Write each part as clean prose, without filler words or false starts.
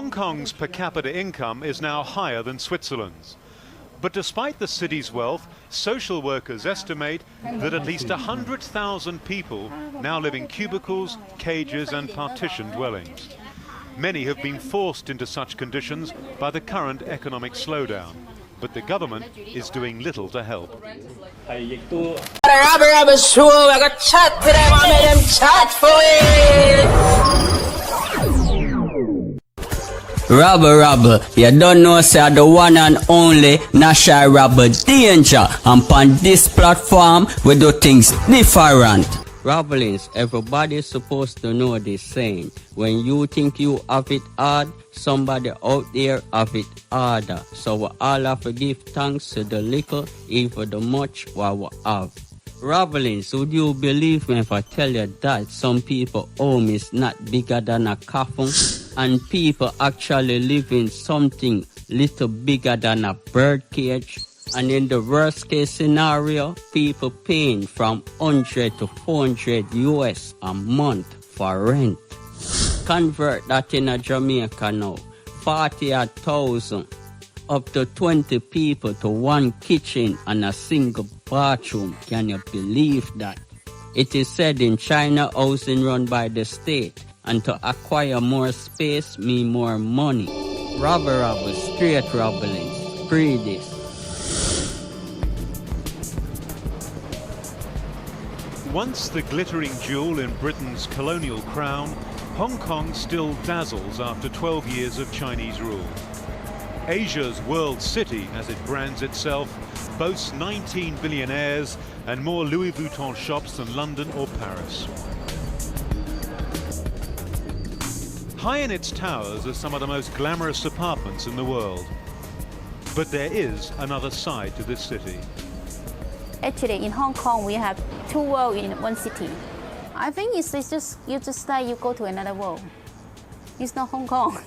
Hong Kong's per capita income is now higher than Switzerland's. But despite the city's wealth, social workers estimate that at least 100,000 people now live in cubicles, cages and partitioned dwellings. Many have been forced into such conditions by the current economic slowdown, but the government is doing little to help. Rabble Rabble show, I got chat to them, I made them chat for it. Rabble Rabble, you don't know say the one and only National Rabble Danger, and on this platform we do things different. Rabblings, everybody's supposed to know this saying. When you think you have it hard, somebody out there have it harder. So we all have to give thanks to the little, even the much what we have. Rabblings, would you believe me if I tell you that some people home is not bigger than a coffin, and people actually live in something little bigger than a bird cage? And in the worst case scenario, people paying from 100 to 400 US a month for rent. Convert that in a Jamaica now, 40,000, up to 20 people to one kitchen and a single bathroom. Can you believe that? It is said in China, housing run by the state, and to acquire more space mean more money. Rabble Rabble, straight rabblings, free this. Once the glittering jewel in Britain's colonial crown, Hong Kong still dazzles after 12 years of Chinese rule. Asia's world city, as it brands itself, boasts 19 billionaires and more Louis Vuitton shops than London or Paris. High in its towers are some of the most glamorous apartments in the world. But there is another side to this city. Actually, in Hong Kong, we have two worlds in one city. I think it's just like you go to another world. It's not Hong Kong.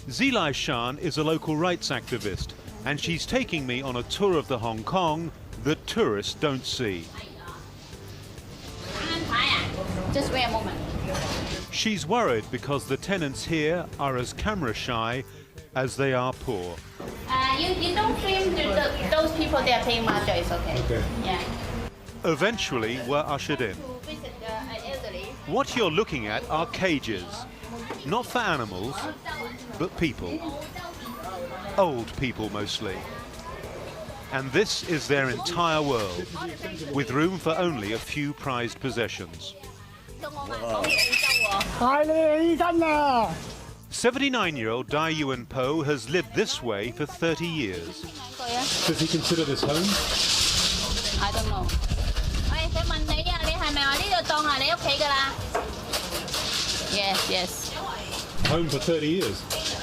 Zilai Shan is a local rights activist, and she's taking me on a tour of the Hong Kong that tourists don't see. Just wait a moment. She's worried because the tenants here are as camera shy as they are poor. You don't film those people they are paying mahjong, it's okay. Okay. Yeah. Eventually, we're ushered in. What you're looking at are cages, not for animals, but people. Old people mostly. And this is their entire world, with room for only a few prized possessions. 79-year-old Dai Yuan Po has lived this way for 30 years. Does he consider this home? I don't know. Yes. Home for 30 years?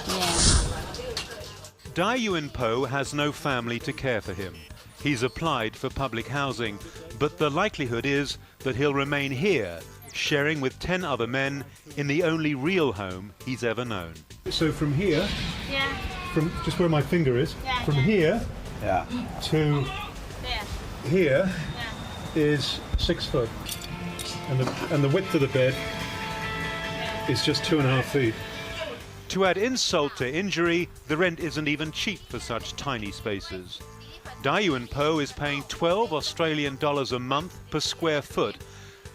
Yeah. Dai Yuan Po has no family to care for him. He's applied for public housing, but the likelihood is that he'll remain here, sharing with 10 other men in the only real home he's ever known. So from here, from just where my finger is, from here to here is 6 foot, and the width of the bed is just 2.5 feet. To add insult to injury, the rent isn't even cheap for such tiny spaces. Dai Yuan Po is paying 12 Australian dollars a month per square foot.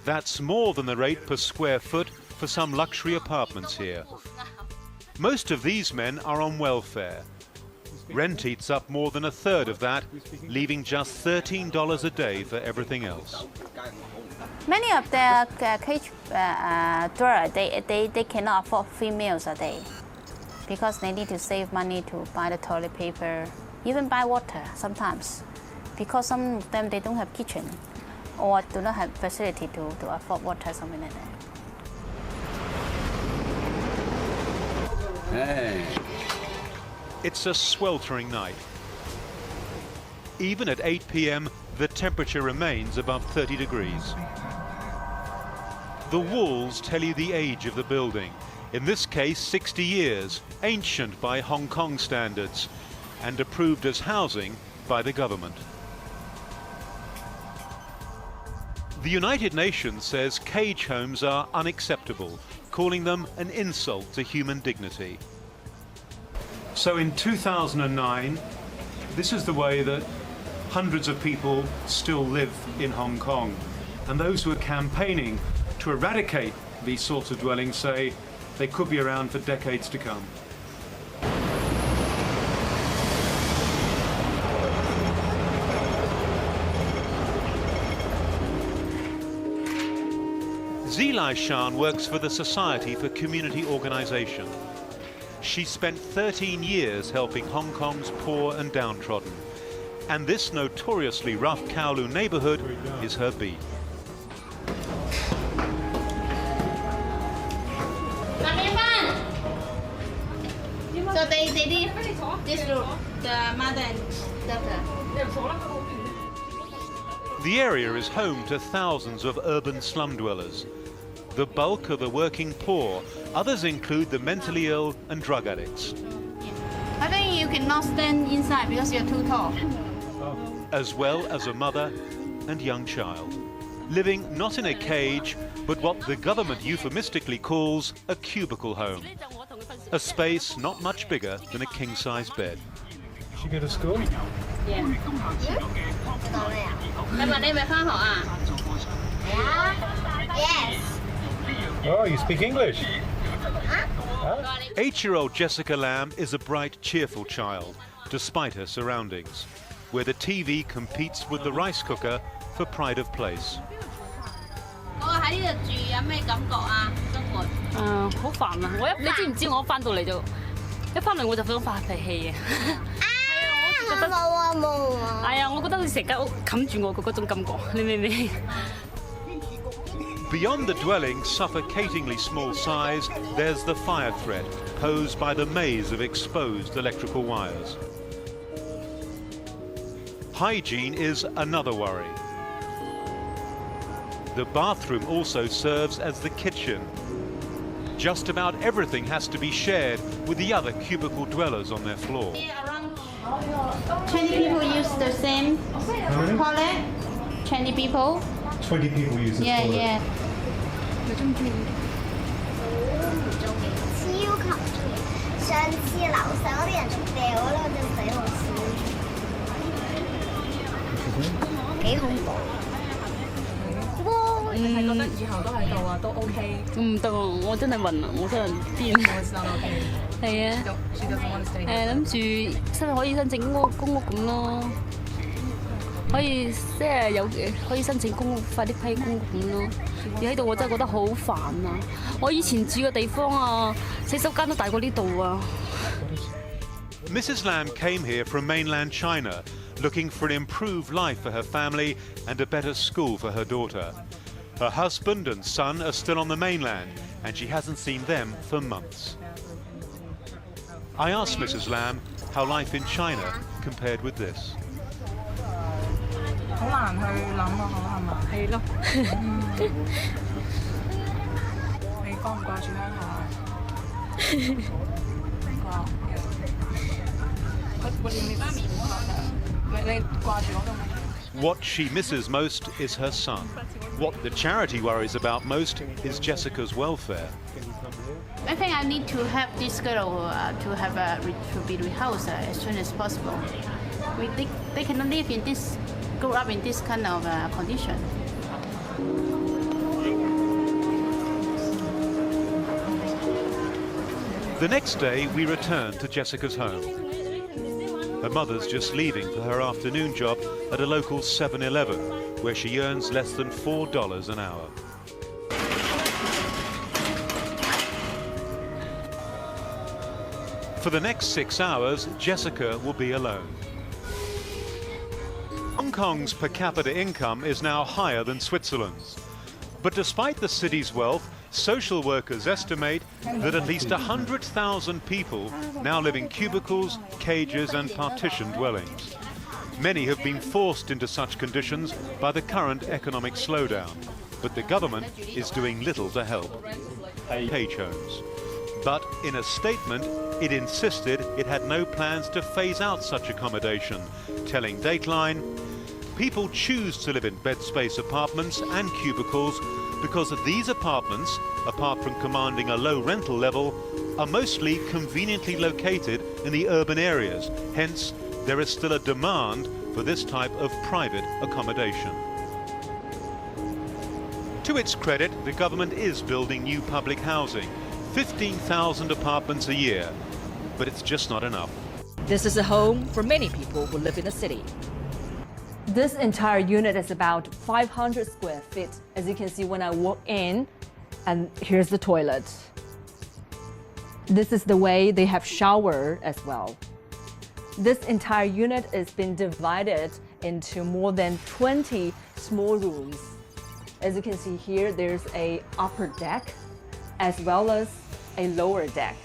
That's more than the rate per square foot for some luxury apartments here. Most of these men are on welfare. Rent eats up more than a third of that, leaving just $13 a day for everything else. Many of the cage dwellers, they cannot afford females a day because they need to save money to buy the toilet paper, even buy water sometimes, because some of them they don't have kitchen or do not have facility to afford water, something like that. Hey. It's a sweltering night. Even at 8 p.m, the temperature remains above 30 degrees. The walls tell you the age of the building. In this case, 60 years, ancient by Hong Kong standards, and approved as housing by the government. The United Nations says cage homes are unacceptable, calling them an insult to human dignity. So in 2009, this is the way that hundreds of people still live in Hong Kong. And those who are campaigning to eradicate these sorts of dwellings say they could be around for decades to come. Zilai Shan works for the Society for Community Organisation. She spent 13 years helping Hong Kong's poor and downtrodden. And this notoriously rough Kowloon neighbourhood is her beat. So they did this route, the mother and daughter. The area is home to thousands of urban slum dwellers. The bulk are the working poor. Others include the mentally ill and drug addicts. I think you cannot stand inside because you're too tall. As well as a mother and young child. Living not in a cage, but what the government euphemistically calls a cubicle home. A space not much bigger than a king-size bed. She go to school? Yeah. Yes. Oh, you speak English? 8-year-old Jessica Lam is a bright, cheerful child, despite her surroundings, where the TV competes with the rice cooker for pride of place. 我喺呢度住有咩感覺啊？生活好煩啊！你知唔知我翻到嚟就一翻嚟我就想發脾氣嘅。係啊，我覺得好似成間屋冚住我嘅嗰種感覺，你明唔明？ Beyond the dwelling's suffocatingly small size, there's the fire threat posed by the maze of exposed electrical wires. Hygiene is another worry. The bathroom also serves as the kitchen. Just about everything has to be shared with the other cubicle dwellers on their floor. 20 people use the same toilet. 20 people. 20 people use this toilet. Yeah. 超級上次樓上嗰啲人掉咗嗰隻死老鼠，幾恐怖。你係覺得以後都喺度啊，都 OK。唔得啊！我真係暈啊！我真係癲。係啊。諗住真係可以申請公屋咁咯，可以即係有可以申請公屋，快啲批公屋咁咯。而喺度我真係覺得好煩啊！我以前住嘅地方啊，洗手間都大過呢度啊。Mrs. Lam came here from mainland China, looking for an improved life for her family and a better school for her daughter. Her husband and son are still on the mainland, and she hasn't seen them for months. I asked Mrs. Lam how life in China compared with this. 好難去諗啊，係嘛？係咯。你掛唔掛住鄉下？掛。What do you mean? 你掛住我都冇。 What she misses most is her son. What the charity worries about most is Jessica's welfare. I think I need to help this girl to be rehoused as soon as possible. They cannot live in this, grow up in this kind of condition. The next day, we return to Jessica's home. Her mother's just leaving for her afternoon job at a local 7-Eleven, where she earns less than $4 an hour. For the next 6 hours, Jessica will be alone. Hong Kong's per capita income is now higher than Switzerland's. But despite the city's wealth, social workers estimate that at least 100,000 people now live in cubicles, cages and partition dwellings. Many have been forced into such conditions by the current economic slowdown, but the government is doing little to help. Cage homes. But in a statement, it insisted it had no plans to phase out such accommodation, telling Dateline, People choose to live in bed space apartments and cubicles because these apartments, apart from commanding a low rental level, are mostly conveniently located in the urban areas. Hence, there is still a demand for this type of private accommodation. To its credit, the government is building new public housing, 15,000 apartments a year, but it's just not enough. This is a home for many people who live in the city. This entire unit is about 500 square feet. As you can see when I walk in, and here's the toilet. This is the way they have shower as well. This entire unit is been divided into more than 20 small rooms. As you can see here, there's a upper deck as well as a lower deck.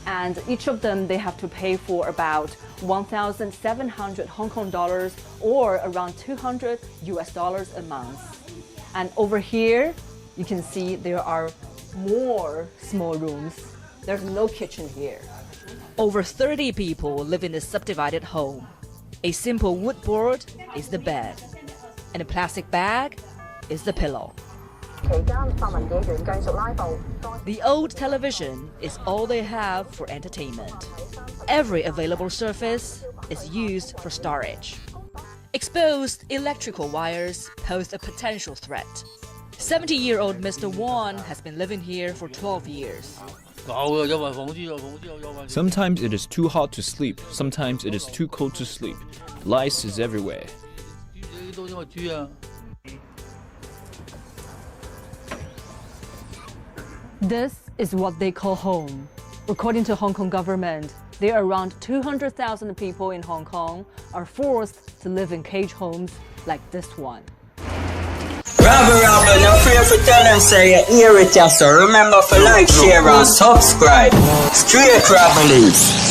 And each of them, they have to pay for about 1,700 Hong Kong dollars or around 200 US dollars a month. And over here, you can see there are more small rooms. There's no kitchen here. Over 30 people live in this subdivided home. A simple wood board is the bed, and a plastic bag is the pillow. The old television is all they have for entertainment. Every available surface is used for storage. Exposed electrical wires pose a potential threat. 70-year-old Mr. Won has been living here for 12 years. Sometimes it is too hot to sleep, sometimes it is too cold to sleep. Lice is everywhere. This is what they call home. According to Hong Kong government, there are around 200,000 people in Hong Kong are forced to live in cage homes like this one. Rabble Rabble, no fear for tell them say you hear it, so remember to like, share and subscribe. Straight Rabble.